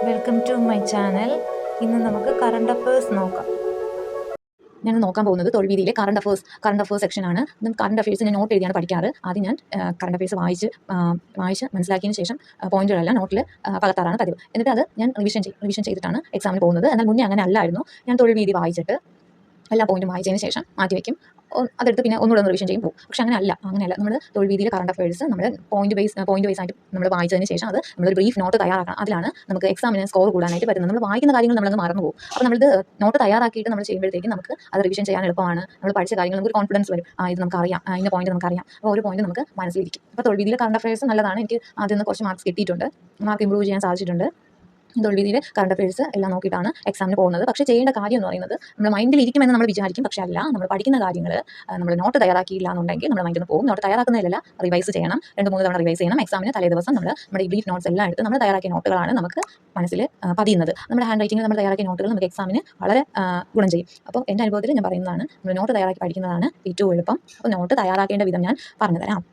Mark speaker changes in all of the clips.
Speaker 1: Welcome to my channel. ഇന്ന് നമുക്ക് current affairs നോക്കാം. ഞാൻ നോക്കാൻ പോകുന്നത് തൊഴിൽ വീതിയിലെ കറണ്ട് അഫയേഴ്സ് സെക്ഷനാണ്. കറണ്ട് അഫയേഴ്സ് ഞാൻ നോട്ട് എഴുതിയാണ് പഠിക്കാറ്. ആദ്യം ഞാൻ കറണ്ട് അഫയേഴ്സ് വായിച്ച് മനസ്സിലാക്കിയതിന് ശേഷം പോയിന്റുകളെല്ലാം നോട്ടിൽ പകർത്താറാണ് പതിവ്. എന്നിട്ട് അത് ഞാൻ റിവിഷൻ ചെയ്തിട്ടാണ് എക്സാമിന് പോകുന്നത്. എന്നാൽ മുന്നേ അങ്ങനെ അല്ലായിരുന്നു. ഞാൻ തൊഴിൽ വീതി വായിച്ചിട്ട് എല്ലാ പോയിന്റും വായിച്ചതിന് ശേഷം മാറ്റിവെക്കും. അതെടുത്ത് പിന്നെ ഒന്നുകൂടെ റിവിഷൻ ചെയ്യും പോകും. പക്ഷെ അങ്ങനെയല്ല. നമ്മൾ തൊഴിൽ വീതിയിലെ കറണ്ട് അഫയേഴ്സ് നമ്മൾ പോയിന്റ് വൈസ് ആയിട്ട് നമ്മൾ വായിച്ചതിന് ശേഷം അത് നമ്മളൊരു ബ്രീഫ് നോട്ട് തയ്യാറാക്കണം. അതിലാണ് നമുക്ക് എക്സാമിന് സ്കോർ കൂടാനായിട്ട് പറ്റുന്നത്. നമ്മൾ വായിക്കുന്ന കാര്യങ്ങൾ നമ്മളങ്ങ് മറന്നു പോകും. അപ്പോൾ നമ്മളിത് നോട്ട് തയ്യാറാക്കിയിട്ട് നമ്മൾ ചെയ്യുമ്പോഴത്തേക്കും നമുക്ക് അത് റിവിഷൻ ചെയ്യാൻ എളുപ്പമാണ്. നമ്മൾ പഠിച്ച കാര്യങ്ങൾ നമുക്ക് കോൺഫിഡൻസ് വരും. ഇത് നമുക്കറിയാം, ഇതിൻ്റെ പോയിന്റ് നമുക്കറിയാം. അപ്പോൾ ഒരു പോയിന്റ് നമുക്ക് മനസ്സിലിരിക്കും. അപ്പോൾ തൊഴിൽ വീതിയിലെ കറണ്ട് അഫയേഴ്സ് നല്ലതാണ്. എനിക്ക് അതിൽ നിന്ന് കുറച്ച് മാർക്സ് കിട്ടിയിട്ടുണ്ട്. മാർക്ക് ഇമ്പ്രൂവ് ചെയ്യാൻ സാധിച്ചിട്ടുണ്ട്. തൊഴിൽ വീതിയിലെ കറണ്ട് അഫയേഴ്സ് എല്ലാം നോക്കിയിട്ടാണ് എക്സാമിന് പോകുന്നത്. പക്ഷേ ചെയ്യേണ്ട കാര്യം എന്ന് പറയുന്നത് നമ്മൾ മൈൻഡിൽ ഇരിക്കുമെന്ന് നമ്മൾ വിചാരിക്കും. പക്ഷേ അല്ല, നമ്മൾ പഠിക്കുന്ന കാര്യങ്ങൾ നമ്മൾ നോട്ട് തയ്യാറാക്കിയില്ല എന്നുണ്ടെങ്കിൽ നമ്മൾ മൈൻഡിൽ നിന്ന് പോകും. നോട്ട് തയ്യാറാക്കുന്നതിലല്ല, റിവൈസ് ചെയ്യണം. 2-3 തവണ റിവൈസ് ചെയ്യണം. എക്സാമിന് തലേ ദിവസം നമ്മുടെ ഈ ബ്രീഫ് നോട്ട്സ് എല്ലാം എടുത്ത് നമ്മൾ തയ്യാറാക്കിയ നോട്ടുകളാണ് നമുക്ക് മനസ്സിൽ പതിയുന്നത്. നമ്മുടെ ഹാൻഡ് റൈറ്റിംഗിൽ നമ്മൾ തയ്യാറാക്കിയ നോട്ടുകൾ നമുക്ക് എക്സാമിന് വളരെ ഗുണം ചെയ്യും. അപ്പോൾ എൻ്റെ അനുഭവത്തിൽ ഞാൻ പറയുന്നതാണ്, നമ്മൾ നോട്ട് തയ്യാറാക്കി പഠിക്കുന്നതാണ് ഏറ്റവും എളുപ്പം. അപ്പോൾ നോട്ട് തയ്യാറാക്കേണ്ട വിധം ഞാൻ പറഞ്ഞുതരാം.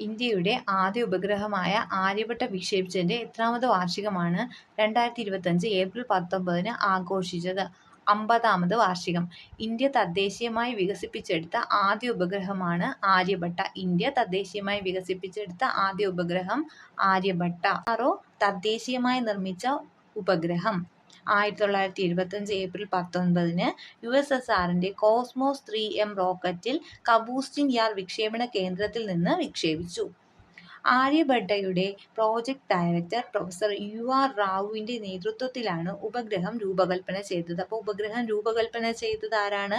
Speaker 2: ഇന്ത്യയുടെ ആദ്യ ഉപഗ്രഹമായ ആര്യഭട്ട വിക്ഷേപിച്ചതിന്റെ എത്രാമത് വാർഷികമാണ് 2025 ഏപ്രിൽ 19 ആഘോഷിച്ചത്? 50ാമത് വാർഷികം. ഇന്ത്യ തദ്ദേശീയമായി വികസിപ്പിച്ചെടുത്ത ആദ്യ ഉപഗ്രഹമാണ് ആര്യഭട്ട. ഇന്ത്യ തദ്ദേശീയമായി വികസിപ്പിച്ചെടുത്ത ആദ്യ ഉപഗ്രഹം ആര്യഭട്ട. തദ്ദേശീയമായി നിർമ്മിച്ച ഉപഗ്രഹം 1975 ഏപ്രിൽ 19 USSRന്റെ കോസ്മോസ് 3M റോക്കറ്റിൽ കബൂസ്റ്റിൻ യാർ വിക്ഷേപണ കേന്ദ്രത്തിൽ നിന്ന് വിക്ഷേപിച്ചു. ആര്യഭട്ടയുടെ പ്രോജക്ട് ഡയറക്ടർ പ്രൊഫസർ UR റാവുവിന്റെ നേതൃത്വത്തിലാണ് ഉപഗ്രഹം രൂപകൽപ്പന ചെയ്തത്. അപ്പോൾ ഉപഗ്രഹം രൂപകൽപ്പന ചെയ്തത് ആരാണ്?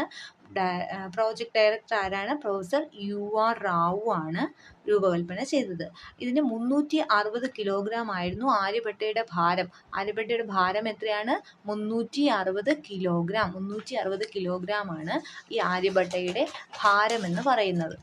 Speaker 2: പ്രോജക്ട് ഡയറക്ടർ ആരാണ്? പ്രൊഫസർ UR റാവു ആണ് രൂപകൽപ്പന ചെയ്തത്. ഇതിന് 360 കിലോഗ്രാം ആയിരുന്നു ആര്യഭട്ടയുടെ ഭാരം. ആര്യഭട്ടയുടെ ഭാരം എത്രയാണ്? 360 കിലോഗ്രാം. 360 കിലോഗ്രാം ആണ് ഈ ആര്യഭട്ടയുടെ ഭാരം എന്ന് പറയുന്നത്.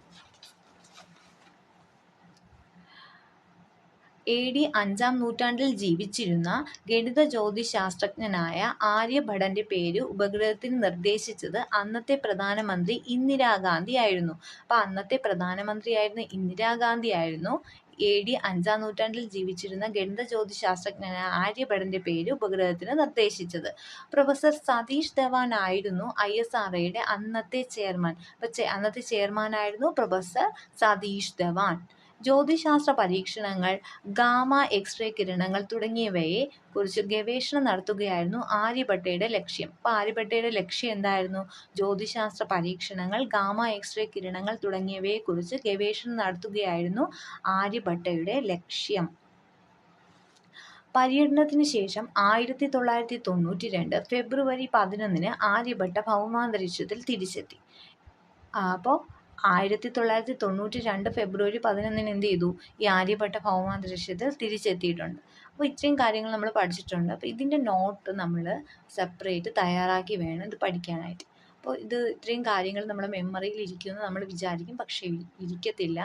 Speaker 2: AD 5-ാം നൂറ്റാണ്ടിൽ ജീവിച്ചിരുന്ന ഗണിത ജ്യോതിശാസ്ത്രജ്ഞനായ ആര്യഭടന്റെ പേര് ഉപഗ്രഹത്തിന് നിർദ്ദേശിച്ചത് അന്നത്തെ പ്രധാനമന്ത്രി ഇന്ദിരാഗാന്ധി ആയിരുന്നു. അപ്പോൾ അന്നത്തെ പ്രധാനമന്ത്രിയായിരുന്ന ഇന്ദിരാഗാന്ധി ആയിരുന്നു AD 5-ാം നൂറ്റാണ്ടിൽ ജീവിച്ചിരുന്ന ഗണിത ജ്യോതിശാസ്ത്രജ്ഞനായ ആര്യഭടന്റെ പേര് ഉപഗ്രഹത്തിന് നിർദ്ദേശിച്ചത്. പ്രൊഫസർ സതീഷ് ധവാൻ ആയിരുന്നു ISROയുടെ അന്നത്തെ ചെയർമാൻ. അന്നത്തെ ചെയർമാൻ ആയിരുന്നു പ്രൊഫസർ സതീഷ് ധവാൻ. ജ്യോതിശാസ്ത്ര പരീക്ഷണങ്ങൾ, ഗാമ എക്സ്റേ കിരണങ്ങൾ തുടങ്ങിയവയെ കുറിച്ച് ഗവേഷണം നടത്തുകയായിരുന്നു ആര്യഭട്ടയുടെ ലക്ഷ്യം. അപ്പോൾ ആര്യഭട്ടയുടെ ലക്ഷ്യം എന്തായിരുന്നു? ജ്യോതിശാസ്ത്ര പരീക്ഷണങ്ങൾ, ഗാമ എക്സ്റേ കിരണങ്ങൾ തുടങ്ങിയവയെ കുറിച്ച് ഗവേഷണം നടത്തുകയായിരുന്നു ആര്യഭട്ടയുടെ ലക്ഷ്യം. പര്യടനത്തിന് ശേഷം 1992 ഫെബ്രുവരി 11 ആര്യഭട്ട ഭൗമാന്തരീക്ഷത്തിൽ തിരിച്ചെത്തി. അപ്പോൾ 1992 ഫെബ്രുവരി 11 എന്ത് ചെയ്തു? ഈ ആര്യഭട്ട ഭൗമാന്തരീക്ഷത്തിൽ തിരിച്ചെത്തിയിട്ടുണ്ട്. അപ്പോൾ ഇത്രയും കാര്യങ്ങൾ നമ്മൾ പഠിച്ചിട്ടുണ്ട്. അപ്പോൾ ഇതിൻ്റെ നോട്ട് നമ്മൾ സെപ്പറേറ്റ് തയ്യാറാക്കി വേണം ഇത് പഠിക്കാനായിട്ട്. അപ്പോൾ ഇത്രയും കാര്യങ്ങൾ നമ്മുടെ മെമ്മറിയിൽ ഇരിക്കുമെന്ന് നമ്മൾ വിചാരിക്കും, പക്ഷേ ഇരിക്കത്തില്ല.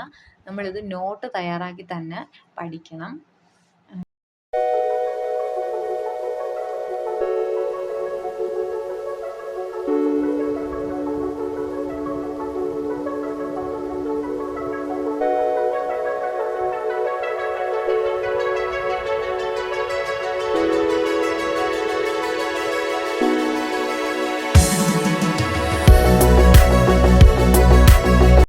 Speaker 2: നമ്മളിത് നോട്ട് തയ്യാറാക്കി തന്നെ പഠിക്കണം.